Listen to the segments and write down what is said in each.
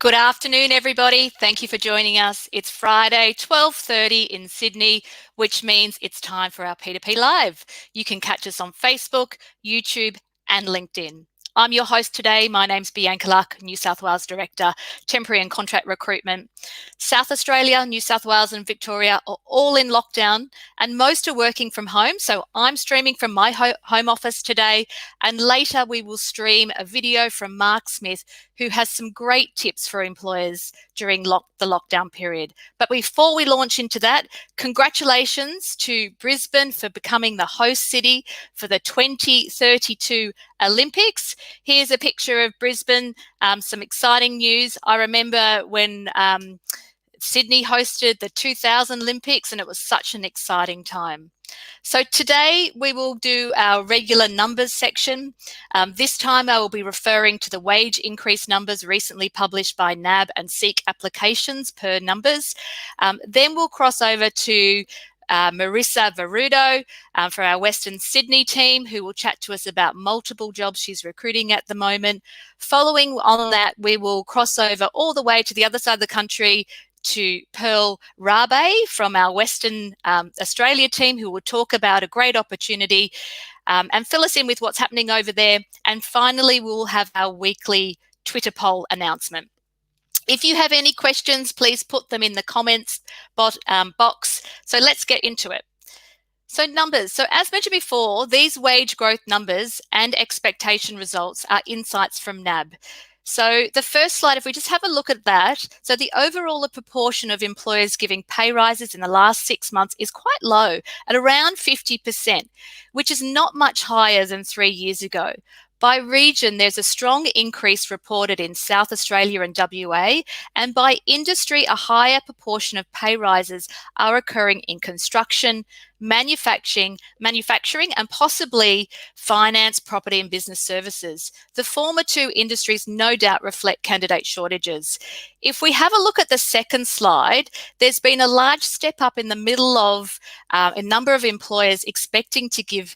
Good afternoon, everybody. Thank you for joining us. It's Friday, 12:30 in Sydney, which means it's time for our P2P Live. You can catch us on Facebook, YouTube, and LinkedIn. I'm your host today. My name's Bianca Luck, New South Wales Director, Temporary and Contract Recruitment. South Australia, New South Wales and Victoria are all in lockdown and most are working from home. So I'm streaming from my home office today, and later we will stream a video from Mark Smith, who has some great tips for employers during the lockdown period. But before we launch into that, congratulations to Brisbane for becoming the host city for the 2032 Olympics. Here's a picture of Brisbane, some exciting news. I remember when Sydney hosted the 2000 Olympics, and it was such an exciting time. So today we will do our regular numbers section. This time I will be referring to the wage increase numbers recently published by NAB and SEEK applications per numbers. Then we'll cross over to Marissa Verudo for our Western Sydney team, who will chat to us about multiple jobs she's recruiting at the moment. Following on that, we will cross over all the way to the other side of the country to Pearl Rabe from our Western Australia team, who will talk about a great opportunity and fill us in with what's happening over there. And finally, we'll have our weekly Twitter poll announcement. If you have any questions, please put them in the comments box. So let's get into it. So numbers. So as mentioned before, these wage growth numbers and expectation results are insights from NAB. So the first slide, if we just have a look at that, so the overall proportion of employers giving pay rises in the last 6 months is quite low at around 50%, which is not much higher than 3 years ago. By region, there's a strong increase reported in South Australia and WA, and by industry, a higher proportion of pay rises are occurring in construction, manufacturing, and possibly finance, property and business services. The former two industries no doubt reflect candidate shortages. If we have a look at the second slide, there's been a large step up in the middle of a number of employers expecting to give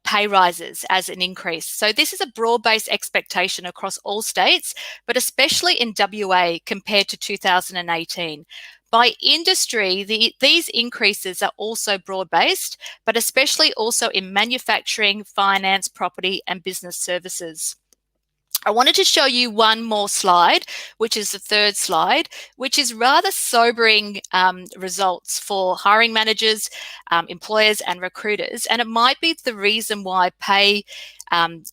pay rises as an increase. So this is a broad-based expectation across all states, but especially in WA compared to 2018. By industry, these increases are also broad-based, but especially also in manufacturing, finance, property, and business services. I wanted to show you one more slide, which is the third slide, which is rather sobering results for hiring managers, employers and recruiters, and it might be the reason why pay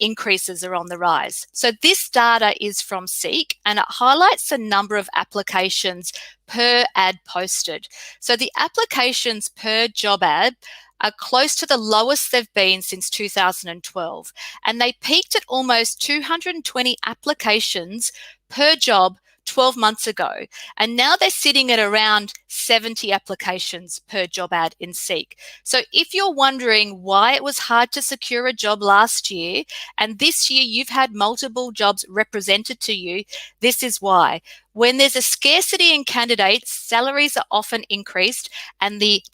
increases are on the rise. So this data is from SEEK, and it highlights the number of applications per ad posted. So the applications per job ad are close to the lowest they've been since 2012. And they peaked at almost 220 applications per job 12 months ago. And now they're sitting at around 70 applications per job ad in SEEK. So if you're wondering why it was hard to secure a job last year, and this year you've had multiple jobs represented to you, this is why. When there's a scarcity in candidates, salaries are often increased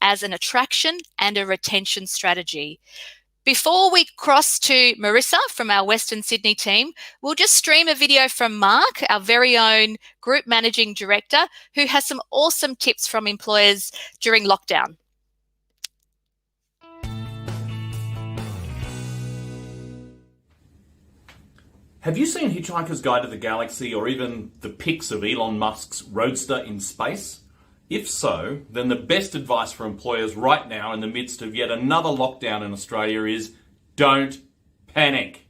as an attraction and a retention strategy. Before we cross to Marissa from our Western Sydney team, we'll just stream a video from Mark, our very own Group Managing Director, who has some awesome tips from employers during lockdown. Have you seen Hitchhiker's Guide to the Galaxy or even the pics of Elon Musk's Roadster in space? If so, then the best advice for employers right now in the midst of yet another lockdown in Australia is don't panic.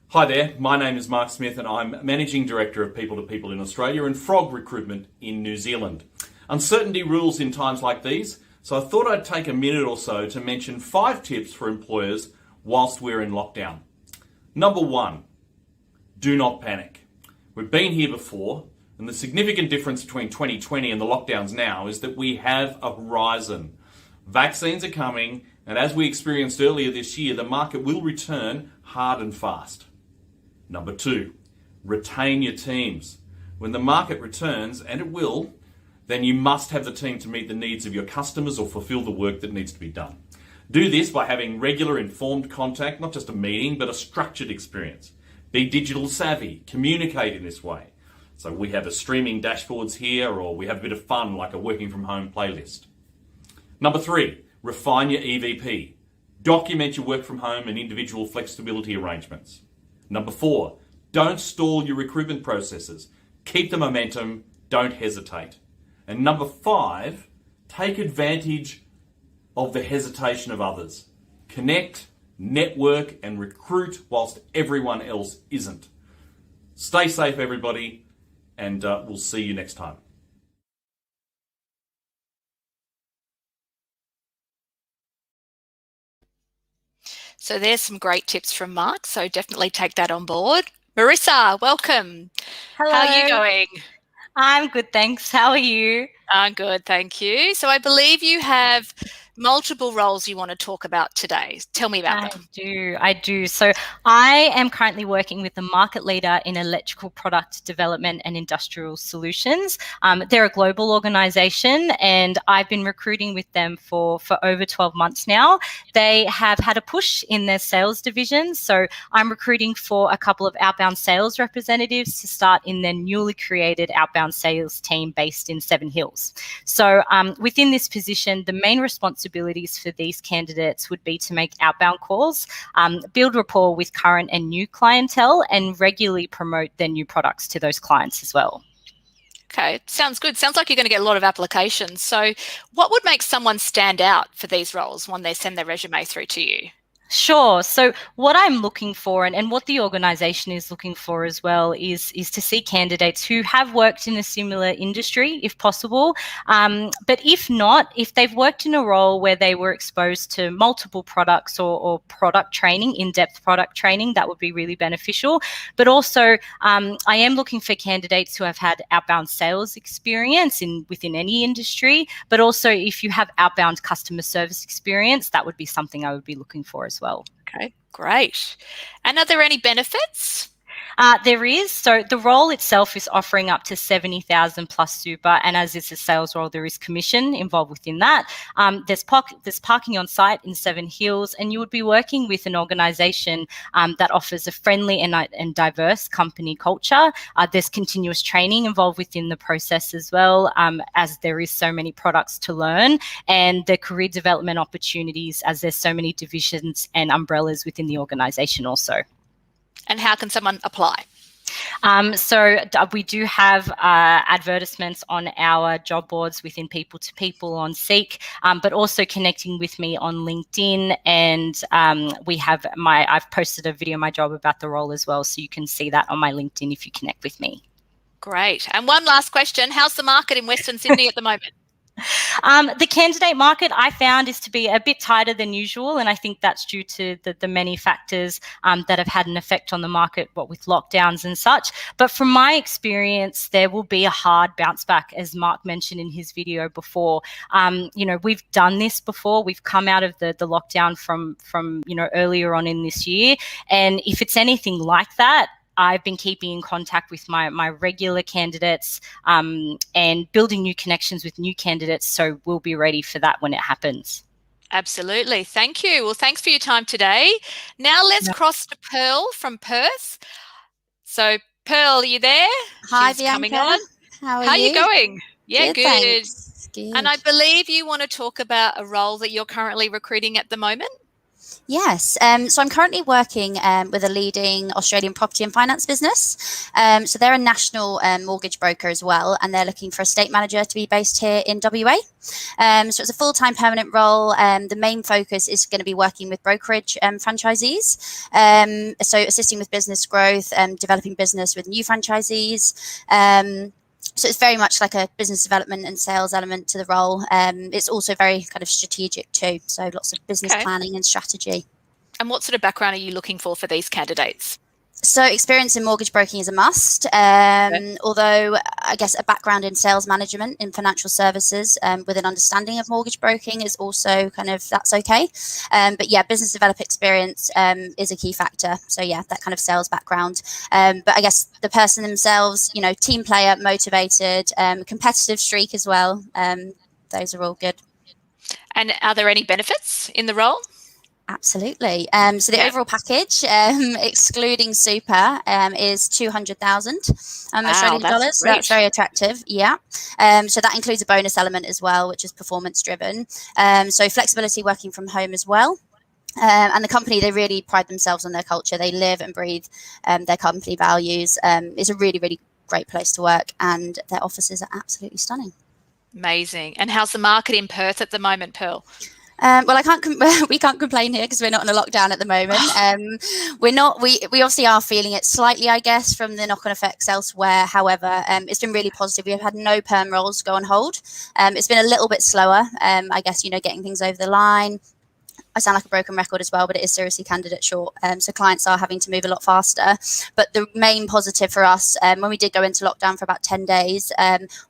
Hi there, my name is Mark Smith and I'm Managing Director of People to People in Australia and Frog Recruitment in New Zealand. Uncertainty rules in times like these, so I thought I'd take a minute or so to mention 5 tips for employers whilst we're in lockdown. Number 1, do not panic. We've been here before. And the significant difference between 2020 and the lockdowns now is that we have a horizon. Vaccines are coming, and as we experienced earlier this year, the market will return hard and fast. Number 2, retain your teams. When the market returns, and it will, then you must have the team to meet the needs of your customers or fulfill the work that needs to be done. Do this by having regular informed contact, not just a meeting, but a structured experience. Be digital savvy, communicate in this way. So we have a streaming dashboards here, or we have a bit of fun like a working from home playlist. Number 3, refine your EVP. Document your work from home and individual flexibility arrangements. Number 4, don't stall your recruitment processes. Keep the momentum, don't hesitate. And number 5, take advantage of the hesitation of others. Connect, network, and recruit whilst everyone else isn't. Stay safe, everybody, and we'll see you next time. So there's some great tips from Mark, so definitely take that on board. Marissa, welcome. Hello. How are you going? I'm good, thanks. How are you? I'm good, thank you. So I believe you have multiple roles you want to talk about today. Tell me about them. I do. So I am currently working with the market leader in electrical product development and industrial solutions. They're a global organization, and I've been recruiting with them for over 12 months now. They have had a push in their sales division. So I'm recruiting for a couple of outbound sales representatives to start in their newly created outbound sales team based in Seven Hills. So within this position, the main responsibilities for these candidates would be to make outbound calls, build rapport with current and new clientele, and regularly promote their new products to those clients as well. Okay, sounds good. Sounds like you're going to get a lot of applications. So what would make someone stand out for these roles when they send their resume through to you? Sure. So what I'm looking for, and what the organisation is looking for as well, is to see candidates who have worked in a similar industry, if possible. But if not, if they've worked in a role where they were exposed to multiple products or product training, in-depth product training, that would be really beneficial. But also, I am looking for candidates who have had outbound sales experience within any industry. But also, if you have outbound customer service experience, that would be something I would be looking for as well. Okay, great. And are there any benefits? There is. So the role itself is offering up to 70,000 plus super, and as it's a sales role, there is commission involved within that. There's parking on site in Seven Hills, and you would be working with an organisation that offers a friendly and diverse company culture. There's continuous training involved within the process as well, as there is so many products to learn, and the career development opportunities as there's so many divisions and umbrellas within the organisation also. And how can someone apply? So we do have advertisements on our job boards within P2P on Seek, but also connecting with me on LinkedIn, and I've posted a video of my job about the role as well, so you can see that on my LinkedIn if you connect with me. Great. And one last question: how's the market in Western Sydney at the moment? The candidate market I found is to be a bit tighter than usual, and I think that's due to the many factors that have had an effect on the market, what with lockdowns and such. But from my experience, there will be a hard bounce back, as Mark mentioned in his video before. We've done this before. We've come out of the lockdown from earlier on in this year, and if it's anything like that, I've been keeping in contact with my regular candidates and building new connections with new candidates, so we'll be ready for that when it happens. Absolutely. Thank you. Well, thanks for your time today. Now let's cross to Pearl from Perth. So, Pearl, are you there? Hi, She's Bianca. coming on. How are How you? are you going? Yeah, good. Thanks. Good. And I believe you want to talk about a role that you're currently recruiting at the moment. Yes. So I'm currently working with a leading Australian property and finance business. So they're a national mortgage broker as well, and they're looking for a estate manager to be based here in WA. So it's a full-time permanent role. The main focus is going to be working with brokerage franchisees. So assisting with business growth, developing business with new franchisees. So it's very much like a business development and sales element to the role. It's also very kind of strategic too. So lots of business planning and strategy. And what sort of background are you looking for these candidates? So experience in mortgage broking is a must, although I guess a background in sales management in financial services with an understanding of mortgage broking is also that's okay. But yeah, business developer experience is a key factor. So yeah, that kind of sales background. But I guess the person themselves, team player, motivated, competitive streak as well. Those are all good. And are there any benefits in the role? Absolutely. So the Yeah. overall package, excluding super, is 200,000 Wow, Australian that's dollars. So great. that's very attractive. Yeah. So that includes a bonus element as well, which is performance driven. So flexibility, working from home as well. And the company, they really pride themselves on their culture. They live and breathe their company values. It's a really, really great place to work, and their offices are absolutely stunning. Amazing. And how's the market in Perth at the moment, Pearl? Well, we can't complain here because we're not in a lockdown at the moment. We're not. We obviously are feeling it slightly, I guess, from the knock-on effects elsewhere. However, it's been really positive. We've had no perm rolls go on hold. It's been a little bit slower, I guess, getting things over the line. I sound like a broken record as well, but it is seriously candidate short. So clients are having to move a lot faster. But the main positive for us, when we did go into lockdown for about 10 days,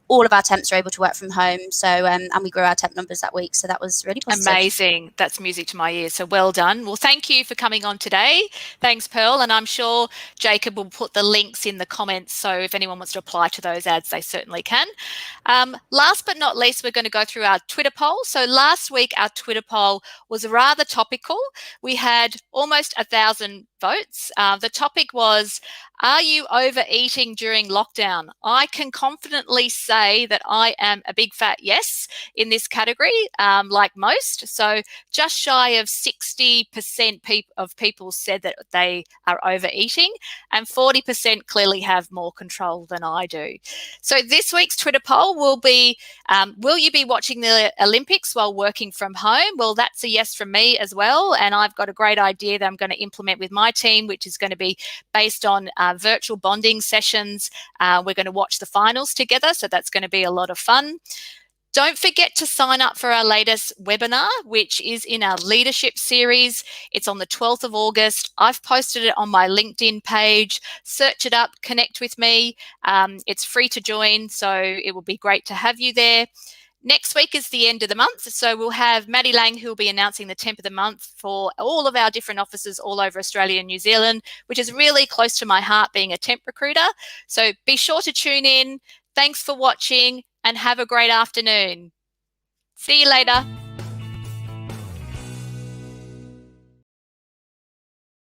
all of our temps were able to work from home. So, and we grew our temp numbers that week. So that was really positive. Amazing. That's music to my ears. So well done. Well, thank you for coming on today. Thanks, Pearl. And I'm sure Jacob will put the links in the comments. So if anyone wants to apply to those ads, they certainly can. Last but not least, we're going to go through our Twitter poll. So last week, our Twitter poll was rather topical. We had almost 1,000 votes. The topic was, are you overeating during lockdown? I can confidently say that I am a big fat yes in this category, like most. So just shy of 60% of people said that they are overeating, and 40% clearly have more control than I do. So this week's Twitter poll will be, will you be watching the Olympics while working from home? Well, that's a yes from me as well. And I've got a great idea that I'm going to implement with my team, which is going to be based on virtual bonding sessions. We're going to watch the finals together. So that's going to be a lot of fun. Don't forget to sign up for our latest webinar, which is in our leadership series. It's on the 12th of August. I've posted it on my LinkedIn page. Search it up, connect with me. It's free to join, so it will be great to have you there. Next week is the end of the month, so we'll have Maddie Lang, who will be announcing the temp of the month for all of our different offices all over Australia and New Zealand, which is really close to my heart, being a temp recruiter. So be sure to tune in. Thanks for watching and have a great afternoon. See you later.